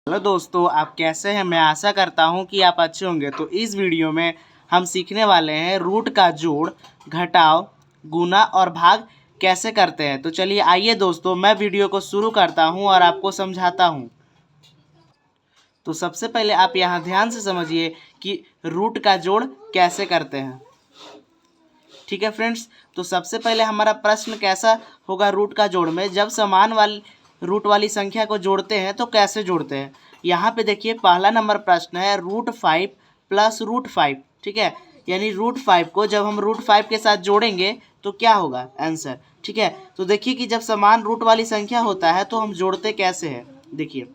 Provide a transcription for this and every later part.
Hello दोस्तों, आप कैसे हैं। मैं आशा करता हूं कि आप अच्छे होंगे। तो इस वीडियो में हम सीखने वाले हैं रूट का जोड़, घटाव, गुना और भाग कैसे करते हैं। तो चलिए आइए दोस्तों, मैं वीडियो को शुरू करता हूं और आपको समझाता हूं। तो सबसे पहले आप यहां ध्यान से समझिए कि रूट का जोड़ कैसे करते हैं। ठीक है फ्रेंड्स, तो सबसे पहले हमारा प्रश्न कैसा होगा रूट का जोड़ में, जब समान वाली रूट वाली संख्या को जोड़ते हैं तो कैसे जोड़ते हैं। यहाँ पे देखिए पहला नंबर प्रश्न है √5 प्लस √5। ठीक है, यानी √5 को जब हम √5 के साथ जोड़ेंगे तो क्या होगा आंसर। ठीक है, तो देखिए कि जब समान रूट वाली संख्या होता है तो हम जोड़ते कैसे हैं। देखिए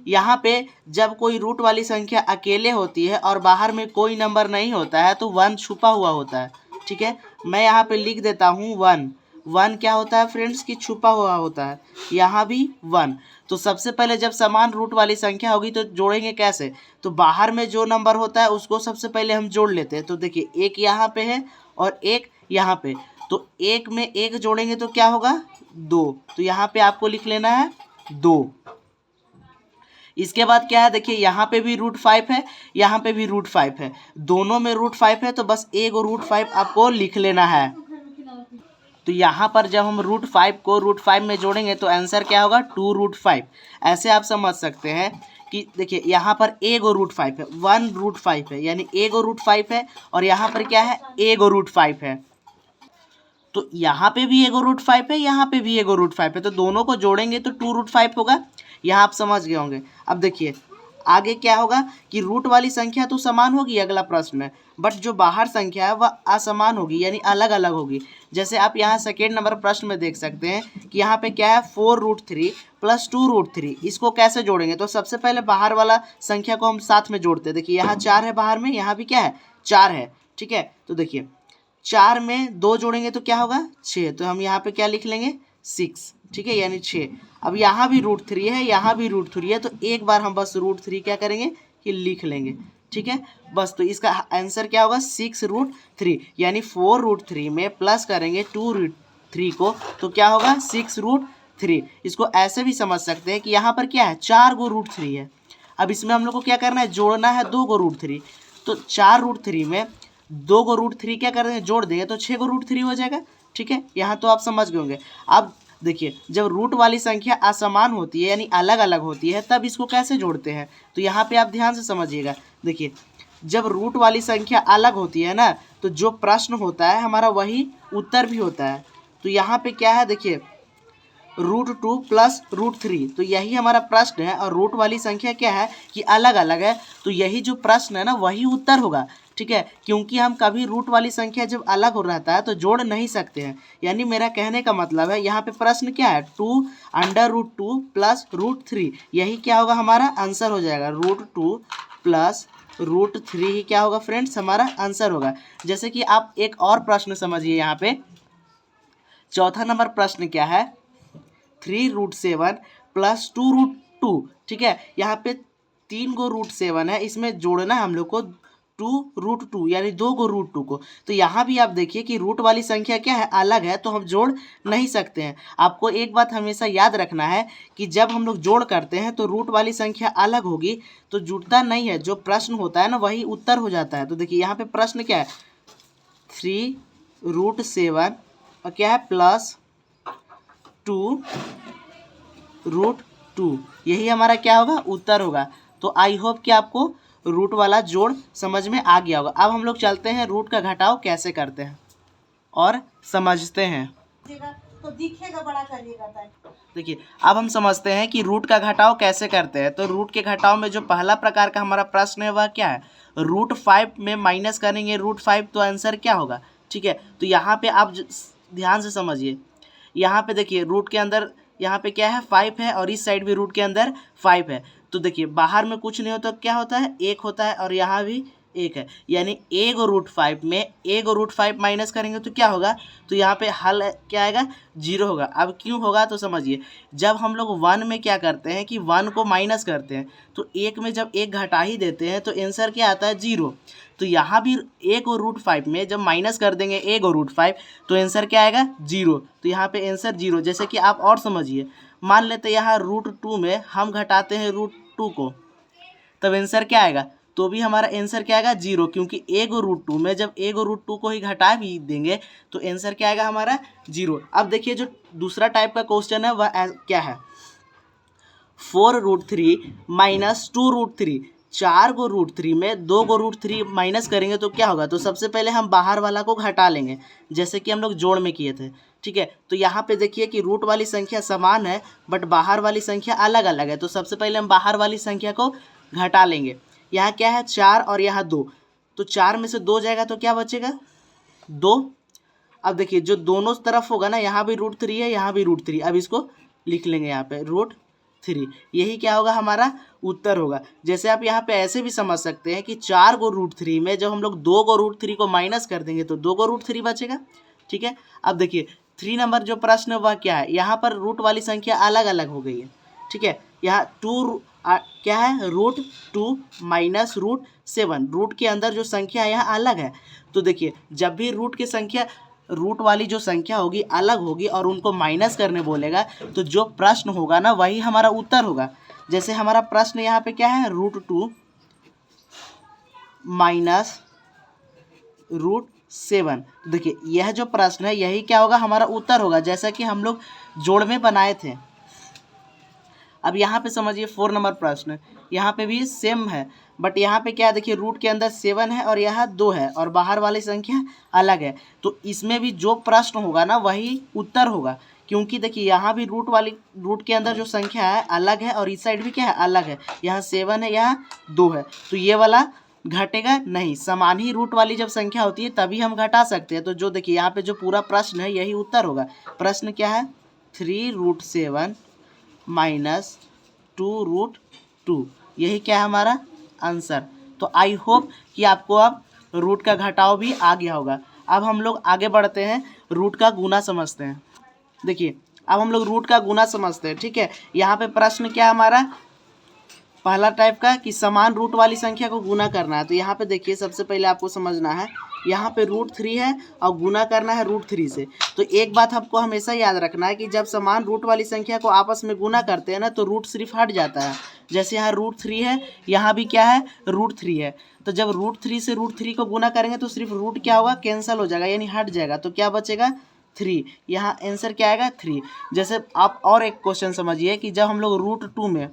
यहाँ पे जब कोई रूट वाली संख्या अकेले होती है और बाहर में कोई नंबर नहीं होता है तो 1 छुपा हुआ होता है। ठीक है, मैं यहाँ पे लिख देता हूँ 1। 1 क्या होता है फ्रेंड्स कि छुपा हुआ होता है। यहाँ भी 1। तो सबसे पहले जब समान रूट वाली संख्या होगी तो जोड़ेंगे कैसे। तो बाहर में जो नंबर होता है उसको सबसे पहले हम जोड़ लेते हैं। तो देखिए एक यहाँ पे है और एक यहाँ पे, तो एक में एक जोड़ेंगे तो क्या होगा 2। तो यहाँ पे आपको लिख लेना है 2। इसके बाद क्या है, देखिए यहाँ पे भी √5 है, यहाँ पे भी √5 है, दोनों में √5 है तो बस एक √5 आपको लिख लेना है। तो यहाँ पर जब हम √5 को √5 में जोड़ेंगे तो आंसर क्या होगा 2√5। ऐसे आप समझ सकते हैं कि देखिए यहाँ पर एक √5 है, 1√5 है, यानी एक √5 है और यहाँ पर क्या है एक √5 है। तो यहाँ पे भी एगो √5 है, यहाँ पे भी एगो √5 है, तो दोनों को जोड़ेंगे तो 2√5 होगा। यहाँ आप समझ गए होंगे। अब देखिए आगे क्या होगा कि रूट वाली संख्या तो समान होगी, अगला प्रश्न में, बट जो बाहर संख्या है वह असमान होगी, यानी अलग अलग होगी। जैसे आप यहाँ सेकेंड नंबर प्रश्न में देख सकते हैं कि यहाँ पे क्या है 4√3 प्लस 2√3। इसको कैसे जोड़ेंगे। तो सबसे पहले बाहर वाला संख्या को हम साथ में जोड़ते हैं। देखिए यहाँ 4 है बाहर में, यहाँ भी क्या है 4 है। ठीक है, तो देखिए 4 में 2 जोड़ेंगे तो क्या होगा 6। तो हम यहाँ पे क्या लिख लेंगे 6। ठीक है, यानी 6। अब यहाँ भी √3 है, यहाँ भी √3 है, तो एक बार हम बस √3 क्या करेंगे कि लिख लेंगे। ठीक है, बस तो इसका आंसर क्या होगा 6√3, यानी 4√3 में प्लस करेंगे 2√3 को तो क्या होगा 6√3। इसको ऐसे भी समझ सकते हैं कि यहाँ पर क्या है 4 गो √3 है। अब इसमें हम लोग को क्या करना है, जोड़ना है 2 गो √3। तो 4√3 में 2 गो √3 क्या कर रहे हैं जोड़ देंगे तो 6 गो √3 हो जाएगा। ठीक है, यहाँ तो आप समझ गए होंगे। अब देखिए जब रूट वाली संख्या असमान होती है यानी अलग अलग होती है तब इसको कैसे जोड़ते हैं। तो यहाँ पे आप ध्यान से समझिएगा। देखिए जब रूट वाली संख्या अलग होती है ना तो जो प्रश्न होता है हमारा वही उत्तर भी होता है। तो यहाँ पे क्या है देखिए √2 प्लस √3, तो यही हमारा प्रश्न है और रूट वाली संख्या क्या है कि अलग अलग है, तो यही जो प्रश्न है ना वही उत्तर होगा। ठीक है, क्योंकि हम कभी रूट वाली संख्या जब अलग हो रहता है तो जोड़ नहीं सकते हैं। यानी मेरा कहने का मतलब है यहाँ पे प्रश्न क्या है 2√2 प्लस √3, यही क्या होगा हमारा आंसर हो जाएगा। √2 प्लस √3 ही क्या होगा फ्रेंड्स हमारा आंसर होगा। जैसे कि आप एक और प्रश्न समझिए, यहाँ पे चौथा नंबर प्रश्न क्या है 3√7 प्लस 2√2। ठीक है, यहाँ पे 3 गो √7 है, इसमें जोड़ना है हम लोग को 2√2 यानी 2 गो √2 को। तो यहाँ भी आप देखिए कि रूट वाली संख्या क्या है अलग है तो हम जोड़ नहीं सकते हैं। आपको एक बात हमेशा याद रखना है कि जब हम लोग जोड़ करते हैं तो रूट वाली संख्या अलग होगी तो जुड़ता नहीं है, जो प्रश्न होता है ना वही उत्तर हो जाता है। तो देखिए यहाँ पे प्रश्न क्या है 3√7 और क्या है प्लस 2√2, यही हमारा क्या होगा उत्तर होगा। तो आई होप कि आपको रूट वाला जोड़ समझ में आ गया होगा। अब हम लोग चलते हैं रूट का घटाव कैसे करते हैं और समझते हैं। तो दिखेगा बड़ा करिएगा। देखिए अब हम समझते हैं कि रूट का घटाव कैसे करते हैं। तो रूट के घटाव में जो पहला प्रकार का हमारा प्रश्न है वह क्या है √5 में माइनस करेंगे √5, तो आंसर क्या होगा। ठीक है, तो यहाँ पे आप ध्यान से समझिए। यहाँ पे देखिए रूट के अंदर यहाँ पे क्या है 5 है और इस साइड भी रूट के अंदर 5 है। तो देखिए बाहर में कुछ नहीं होता क्या होता है 1 होता है और यहाँ भी 1 है, यानी एक √5 में एक √5 माइनस करेंगे तो क्या होगा। तो यहाँ पे हल क्या आएगा 0 होगा। अब क्यों होगा तो समझिए, जब हम लोग 1 में क्या करते हैं कि 1 को माइनस करते हैं तो 1 में जब 1 घटा ही देते हैं तो आंसर क्या आता है 0। तो यहाँ भी एक और √5 में जब माइनस कर देंगे एक और √5 तो आंसर क्या आएगा 0। तो यहाँ पे आंसर 0। जैसे कि आप और समझिए मान लेते हैं यहाँ √2 में हम घटाते हैं √2 को, तब आंसर क्या आएगा? तो भी हमारा आंसर क्या आएगा? 0, क्योंकि a को √2 में जब a को √2 को ही घटा भी देंगे तो आंसर क्या आएगा हमारा? 0। अब देखिए जो दूसरा टाइप का क्वेश्चन है वह क्या है? 4√3 माइनस 2√3, 4 को √3 में 2 को √3 माइनस करेंगे तो क्या होगा? तो सबसे पहले हम बाहर वाला को घटा लेंगे, जैसे कि हम लोग जोड़ में किए थे, ठीक है। तो यहाँ पे देखिए कि रूट वाली संख्या समान है बट बाहर वाली संख्या अलग अलग है, तो सबसे पहले हम बाहर वाली संख्या को घटा लेंगे। यहाँ क्या है? 4 और यहाँ 2, तो 4 में से 2 जाएगा तो क्या बचेगा? 2। अब देखिए जो दोनों तरफ होगा ना, यहाँ भी √3 है, यहाँ भी √3, अब इसको लिख लेंगे यहाँ पे √3, यही क्या होगा? हमारा उत्तर होगा। जैसे आप यहाँ पे ऐसे भी समझ सकते हैं कि 4 को √3 में जब हम लोग 2 को √3 को माइनस कर देंगे तो 2 को √3 बचेगा, ठीक है। अब देखिए 3 नंबर जो प्रश्न है वह क्या है? यहाँ पर रूट वाली संख्या अलग अलग हो गई है, ठीक है। यहाँ क्या है? √2 माइनस √7, रूट के अंदर जो संख्या है यहाँ अलग है। तो देखिए जब भी रूट वाली जो संख्या होगी अलग होगी और उनको माइनस करने बोलेगा तो जो प्रश्न होगा ना वही हमारा उत्तर होगा। जैसे हमारा प्रश्न यहाँ पे क्या है? √2 माइनस √7, देखिए यह जो प्रश्न है यही क्या होगा? हमारा उत्तर होगा, जैसा कि हम लोग जोड़ में बनाए थे। अब यहाँ पे समझिए 4 नंबर प्रश्न, यहाँ पे भी सेम है बट यहाँ पे क्या है? देखिए रूट के अंदर 7 है और यहाँ 2 है और बाहर वाली संख्या अलग है, तो इसमें भी जो प्रश्न होगा ना वही उत्तर होगा, क्योंकि देखिए यहाँ भी रूट के अंदर जो संख्या है अलग है और इस साइड भी क्या है? अलग है। यहाँ 7 है, यहाँ 2 है, तो ये वाला घटेगा नहीं। समान ही रूट वाली जब संख्या होती है तभी हम घटा सकते हैं। तो जो देखिए यहाँ पे जो पूरा प्रश्न है यही उत्तर होगा। प्रश्न क्या है? 3√7 माइनस 2√2, यही क्या है हमारा आंसर। तो आई होप कि आपको अब रूट का घटाव भी आ गया होगा। अब हम लोग आगे बढ़ते हैं, रूट का गुना समझते हैं। देखिए अब हम लोग रूट का गुना समझते हैं, ठीक है। यहाँ पे प्रश्न क्या है हमारा? पहला टाइप का कि समान रूट वाली संख्या को गुना करना है। तो यहाँ पे देखिए सबसे पहले आपको समझना है, यहाँ पे √3 है और गुना करना है √3 से। तो एक बात आपको हमेशा याद रखना है कि जब समान रूट वाली संख्या को आपस में गुना करते हैं ना तो रूट सिर्फ हट जाता है। जैसे यहाँ √3 है, यहाँ भी क्या है? √3 है। तो जब √3 से √3 को गुना करेंगे तो सिर्फ रूट क्या होगा? कैंसिल हो जाएगा, यानी हट जाएगा। तो क्या बचेगा? 3। यहाँ आंसर क्या आएगा? 3। जैसे आप और एक क्वेश्चन समझिए कि जब हम लोग √2 में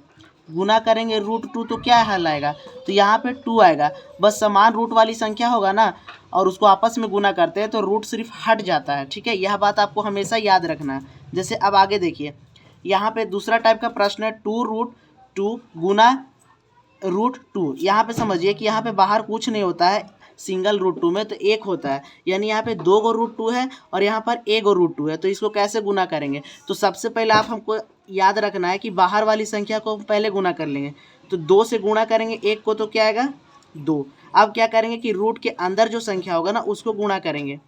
गुना करेंगे √2 तो क्या हल आएगा? तो यहाँ पे 2 आएगा। बस समान रूट वाली संख्या होगा ना और उसको आपस में गुना करते हैं तो रूट सिर्फ हट जाता है, ठीक है। यह बात आपको हमेशा याद रखना है। जैसे अब आगे देखिए, यहाँ पे दूसरा टाइप का प्रश्न है 2√2 गुना √2। यहाँ पे समझिए कि यहाँ पे बाहर कुछ नहीं होता है, सिंगल √2 में तो 1 होता है, यानी यहाँ पे 2 को √2 है और यहाँ पर 1 को √2 है। तो इसको कैसे गुना करेंगे? तो सबसे पहले आप हमको याद रखना है कि बाहर वाली संख्या को पहले गुना कर लेंगे। तो 2 से गुणा करेंगे 1 को तो क्या आएगा? 2। अब क्या करेंगे कि रूट के अंदर जो संख्या होगा ना उसको गुणा करेंगे,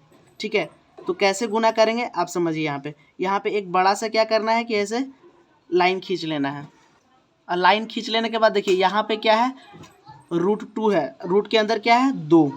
ठीक है। तो कैसे गुना करेंगे आप समझिए। यहाँ पे एक बड़ा सा क्या करना है कि ऐसे लाइन खींच लेना है और लाइन खींच लेने के बाद देखिए यहाँ पे क्या है? √2 है, रूट के अंदर क्या है? 2।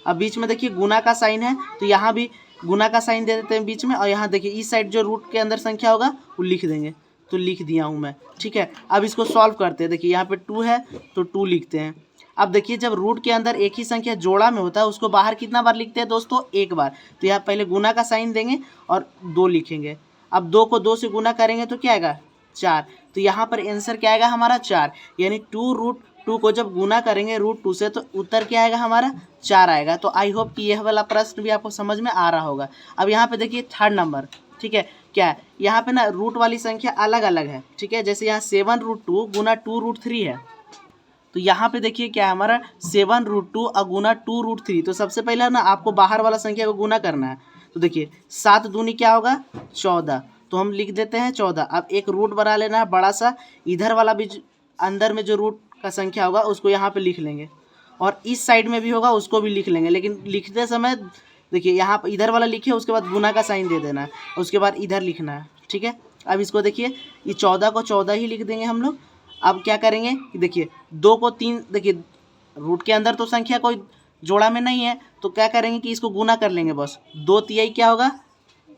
अब बीच में देखिए गुना का साइन है तो यहाँ भी गुना का साइन दे देते हैं बीच में, और यहाँ देखिए इस साइड जो रूट के अंदर संख्या होगा वो लिख देंगे। तो लिख दिया हूँ मैं, ठीक है। अब इसको सॉल्व करते हैं। देखिए यहाँ पे 2 है तो 2 लिखते हैं। अब देखिए जब रूट के अंदर एक ही संख्या जोड़ा में होता है उसको बाहर कितना बार लिखते हैं दोस्तों? 1 बार। तो यहाँ पहले गुना का साइन देंगे और 2 लिखेंगे। अब 2 को 2 से गुना करेंगे तो क्या आएगा? 4। तो यहाँ पर आंसर क्या आएगा हमारा? 4। यानी 2√2 को जब गुना करेंगे √2 से तो उत्तर क्या आएगा हमारा? 4 आएगा। तो आई होप कि यह वाला प्रश्न भी आपको समझ में आ रहा होगा। अब यहाँ पे देखिए 3rd नंबर, ठीक है। क्या है? यहाँ पे ना रूट वाली संख्या अलग अलग है, ठीक है। जैसे यहाँ 7√2 गुना 2√3 है, तो यहाँ पे देखिए क्या है हमारा? 7√2 और गुना 2√3। तो सबसे पहले ना आपको बाहर वाला संख्या को गुना करना है। तो देखिए 7 दूनी क्या होगा? 14। तो हम लिख देते हैं 14। अब एक रूट बना लेना है बड़ा सा, इधर वाला भी अंदर में जो रूट का संख्या होगा उसको यहाँ पे लिख लेंगे और इस साइड में भी होगा उसको भी लिख लेंगे। लेकिन लिखते समय देखिए यहाँ पर इधर वाला लिखे, उसके बाद गुना का साइन दे देना है, उसके बाद इधर लिखना है, ठीक है। अब इसको देखिए ये 14 को 14 ही लिख देंगे हम लोग। अब क्या करेंगे कि देखिए 2 को 3, देखिए रूट के अंदर तो संख्या कोई जोड़ा में नहीं है तो क्या करेंगे कि इसको गुना कर लेंगे बस। 2 तिहाई क्या होगा?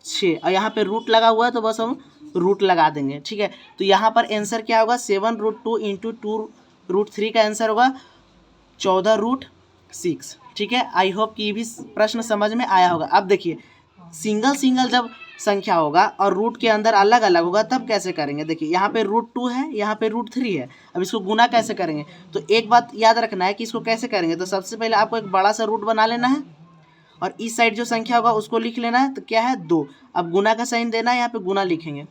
6, और यहाँ पे रूट लगा हुआ है तो बस हम रूट लगा देंगे, ठीक है। तो यहाँ पर आंसर क्या होगा, 7√2 इंटू 2√3 का आंसर होगा 14√6, ठीक है। आई होप कि ये भी प्रश्न समझ में आया होगा। अब देखिए सिंगल सिंगल जब संख्या होगा और रूट के अंदर अलग अलग होगा तब कैसे करेंगे। देखिए यहाँ पे √2 है, यहाँ पे √3 है। अब इसको गुना कैसे करेंगे, तो एक बात याद रखना है कि इसको कैसे करेंगे। तो सबसे पहले आपको एक बड़ा सा रूट बना लेना है और इस साइड जो संख्या होगा उसको लिख लेना है। तो क्या है 2। अब गुना का साइन देना है, यहाँ पे गुना लिखेंगे।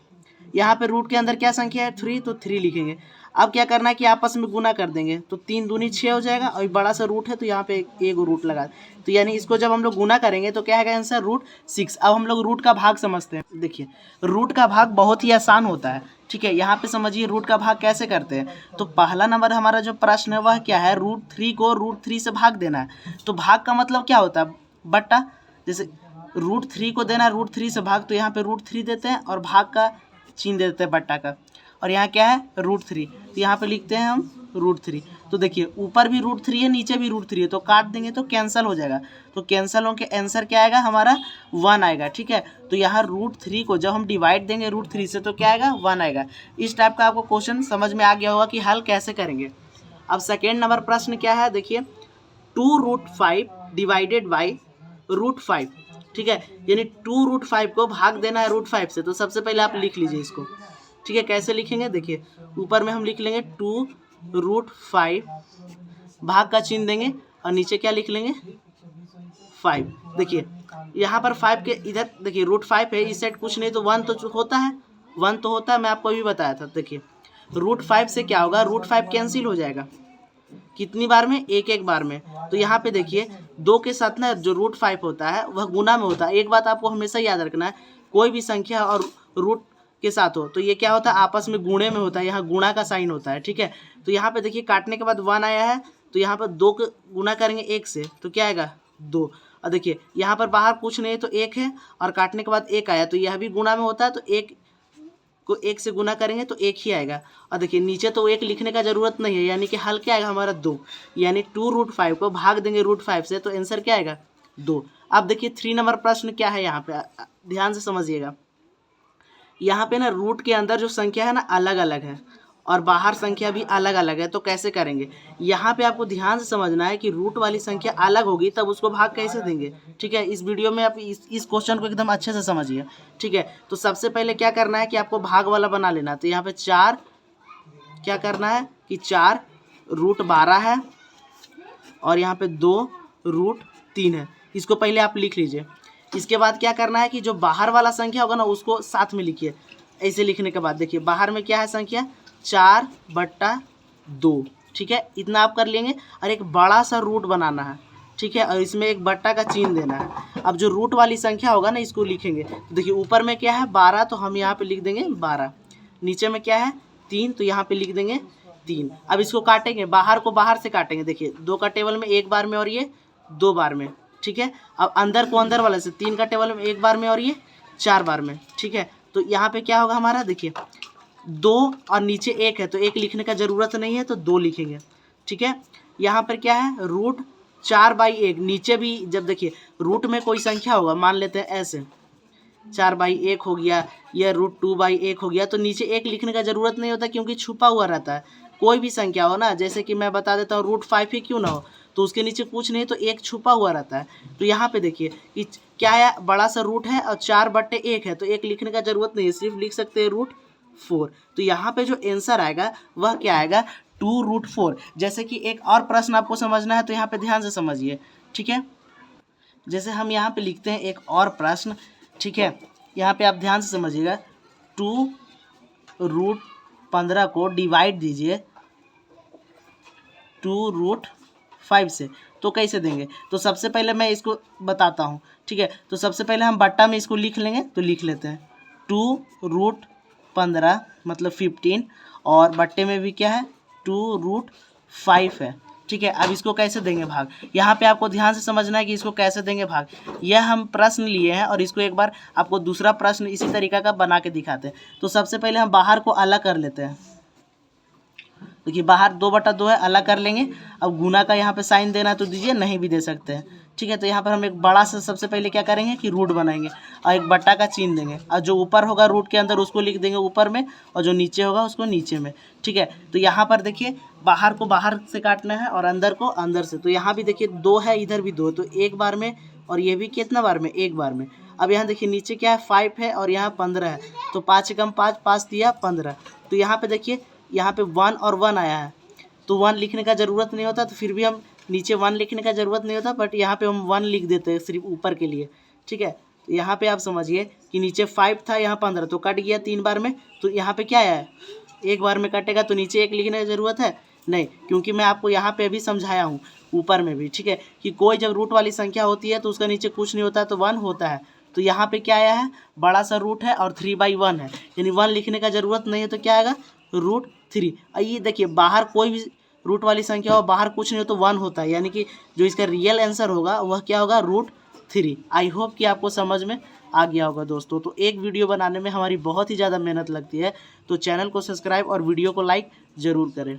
यहाँ पे रूट के अंदर क्या संख्या है 3, तो 3 लिखेंगे। अब क्या करना है कि आपस में गुना कर देंगे, तो 3 दूनी 6 हो जाएगा और बड़ा सा रूट है तो यहाँ पे एक रूट लगा। तो यानी इसको जब हम लोग गुना करेंगे तो क्या है आंसर √6। अब हम लोग रूट का भाग समझते हैं। देखिए रूट का भाग बहुत ही आसान होता है, ठीक है। यहाँ पे समझिए रूट का भाग कैसे करते हैं। तो पहला नंबर हमारा जो प्रश्न है वह क्या है, √3 को √3 से भाग देना है। तो भाग का मतलब क्या होता है, बट्टा। जैसे √3 को देना है √3 से भाग, तो यहाँ पे √3 देते हैं और भाग का चिन्ह देते हैं बट्टा का। और यहाँ क्या है √3, तो यहाँ पे लिखते हैं हम √3। तो देखिए ऊपर भी √3 है, नीचे भी √3 है, तो काट देंगे तो कैंसिल हो जाएगा। तो कैंसिल होकर आंसर क्या आएगा हमारा 1 आएगा, ठीक है। तो यहाँ √3 को जब हम डिवाइड देंगे √3 से तो क्या आएगा 1 आएगा। इस टाइप का आपको क्वेश्चन समझ में आ गया होगा कि हल कैसे करेंगे। अब सेकेंड नंबर प्रश्न क्या है, देखिए 2√5 डिवाइडेड बाई √5, ठीक है। यानी 2√5 को भाग देना है √5 से। तो सबसे पहले आप लिख लीजिए इसको, ठीक है। कैसे लिखेंगे, देखिए ऊपर में हम लिख लेंगे 2√5, भाग का चिन्ह देंगे और नीचे क्या लिख लेंगे 5। देखिए यहाँ पर 5 के इधर देखिए √5 है, इस साइड कुछ नहीं तो 1 तो होता है, 1 तो होता है, मैं आपको अभी बताया था। देखिए √5 से क्या होगा, √5 कैंसिल हो जाएगा कितनी बार में, एक बार में। तो यहाँ पे देखिए 2 के साथ ना जो √5 होता है वह गुना में होता है। एक बात आपको हमेशा याद रखना है, कोई भी संख्या और रूट के साथ हो तो ये क्या होता है आपस में गुणे में होता है, यहाँ गुणा का साइन होता है, ठीक है। तो यहाँ पे देखिए काटने के बाद 1 आया है, तो यहाँ पर 2 को गुना करेंगे 1 से तो क्या आएगा 2। और देखिए यहाँ पर बाहर कुछ नहीं तो 1 है और काटने के बाद 1 आया, तो यह भी गुणा में होता है, तो 1 को 1 से गुना करेंगे तो 1 ही आएगा। और देखिए नीचे तो 1 लिखने का ज़रूरत नहीं है, यानी कि हल क्या आएगा हमारा 2। यानी 2√5 को भाग देंगे √5 से तो आंसर क्या आएगा 2। अब देखिए 3 नंबर प्रश्न क्या है, यहाँ पे ध्यान से समझिएगा। यहाँ पे ना रूट के अंदर जो संख्या है ना अलग अलग है और बाहर संख्या भी अलग अलग है, तो कैसे करेंगे। यहाँ पे आपको ध्यान से समझना है कि रूट वाली संख्या अलग होगी तब उसको भाग कैसे देंगे, ठीक है। इस वीडियो में आप इस क्वेश्चन को एकदम अच्छे से समझिए, ठीक है। तो सबसे पहले क्या करना है कि आपको भाग वाला बना लेना है। तो यहाँ पे 4 क्या करना है कि 4√12 है और यहाँ पे 2√3 है, इसको पहले आप लिख लीजिए। इसके बाद क्या करना है कि जो बाहर वाला संख्या होगा ना उसको साथ में लिखिए। ऐसे लिखने के बाद देखिए बाहर में क्या है संख्या 4/2, ठीक है। इतना आप कर लेंगे और एक बड़ा सा रूट बनाना है, ठीक है, और इसमें एक बट्टा का चिन्ह देना है। अब जो रूट वाली संख्या होगा ना इसको लिखेंगे। तो देखिए ऊपर में क्या है 12, तो हम यहाँ पे लिख देंगे 12। नीचे में क्या है 3, तो यहाँ पे लिख देंगे 3। अब इसको काटेंगे, बाहर को बाहर से काटेंगे। देखिए 2 का टेबल में 1 बार में और ये 2 बार में, ठीक है। अब अंदर को अंदर वाले से 3 का टेबल में 1 बार में और ये 4 बार में, ठीक है। तो यहाँ पे क्या होगा हमारा, देखिए 2 और नीचे 1 है तो 1 लिखने का ज़रूरत नहीं है तो 2 लिखेंगे, ठीक है। यहाँ पर क्या है √4/1, नीचे भी जब देखिए रूट में कोई संख्या होगा, मान लेते हैं ऐसे 4/1 हो गया या √2/1 हो गया, तो नीचे 1 लिखने का ज़रूरत नहीं होता क्योंकि छुपा हुआ रहता है। कोई भी संख्या हो ना, जैसे कि मैं बता देता हूँ √5 ही क्यों ना हो, तो उसके नीचे कुछ नहीं तो 1 छुपा हुआ रहता है। तो यहाँ पे देखिए कि क्या है बड़ा सा रूट है और 4/1 है, तो 1 लिखने का ज़रूरत नहीं है, सिर्फ लिख सकते हैं √4। तो यहाँ पे जो आंसर आएगा वह क्या आएगा 2√4। जैसे कि एक और प्रश्न आपको समझना है तो यहाँ पे ध्यान से समझिए, ठीक है। जैसे हम यहाँ पे लिखते हैं एक और प्रश्न, ठीक है। यहाँ पे आप ध्यान से समझिएगा 2√15 को डिवाइड दीजिए 2√5 से, तो कैसे देंगे। तो सबसे पहले मैं इसको बताता हूँ, ठीक है। तो सबसे पहले हम बट्टा में इसको लिख लेंगे, तो लिख लेते हैं 2√15 मतलब 15 और बट्टे में भी क्या है 2√5 है, ठीक है। अब इसको कैसे देंगे भाग, यहाँ पे आपको ध्यान से समझना है कि इसको कैसे देंगे भाग। यह हम प्रश्न लिए हैं और इसको एक बार आपको दूसरा प्रश्न इसी तरीका का बना के दिखाते हैं। तो सबसे पहले हम बाहर को अलग कर लेते हैं। देखिए बाहर 2/2 है, अलग कर लेंगे। अब गुना का यहाँ पे साइन देना है तो दीजिए, नहीं भी दे सकते हैं, ठीक है। तो यहाँ पर हम एक बड़ा सा सबसे पहले क्या करेंगे कि रूट बनाएंगे और एक बट्टा का चिन्ह देंगे और जो ऊपर होगा रूट के अंदर उसको लिख देंगे ऊपर में और जो नीचे होगा उसको नीचे में। ठीक है। तो यहाँ पर देखिए बाहर को बाहर से काटना है और अंदर को अंदर से। तो यहाँ भी देखिए 2 है, इधर भी 2, तो एक बार में और ये भी कितना बार में, एक बार में। अब यहाँ देखिए नीचे क्या है 5 है और यहाँ 15 है, तो 5 कम 5, 5 दिया 15। तो यहाँ पे देखिए यहाँ पे 1 और 1 आया है, तो 1 लिखने का ज़रूरत नहीं होता, तो फिर भी हम नीचे 1 लिखने का ज़रूरत नहीं होता, बट यहाँ पे हम 1 लिख देते हैं सिर्फ ऊपर के लिए। ठीक है। तो यहाँ पे आप समझिए कि नीचे 5 था, यहाँ 15, तो कट गया 3 बार में। तो यहाँ पे क्या है, एक बार में कटेगा, तो नीचे 1 लिखने की ज़रूरत है नहीं, क्योंकि मैं आपको यहाँ पे अभी समझाया हूँ ऊपर में भी। ठीक है, कि कोई जब रूट वाली संख्या होती है तो उसका नीचे कुछ नहीं होता, तो 1 होता है। तो यहाँ पे क्या आया है, बड़ा सा रूट है और 3/1 है, यानी 1 लिखने का ज़रूरत नहीं है, तो क्या आएगा √3। ये देखिए बाहर कोई भी रूट वाली संख्या हो, बाहर कुछ नहीं हो तो 1 होता है, यानी कि जो इसका रियल आंसर होगा वह क्या होगा, √3। आई होप कि आपको समझ में आ गया होगा दोस्तों। तो एक वीडियो बनाने में हमारी बहुत ही ज़्यादा मेहनत लगती है, तो चैनल को सब्सक्राइब और वीडियो को लाइक ज़रूर करें।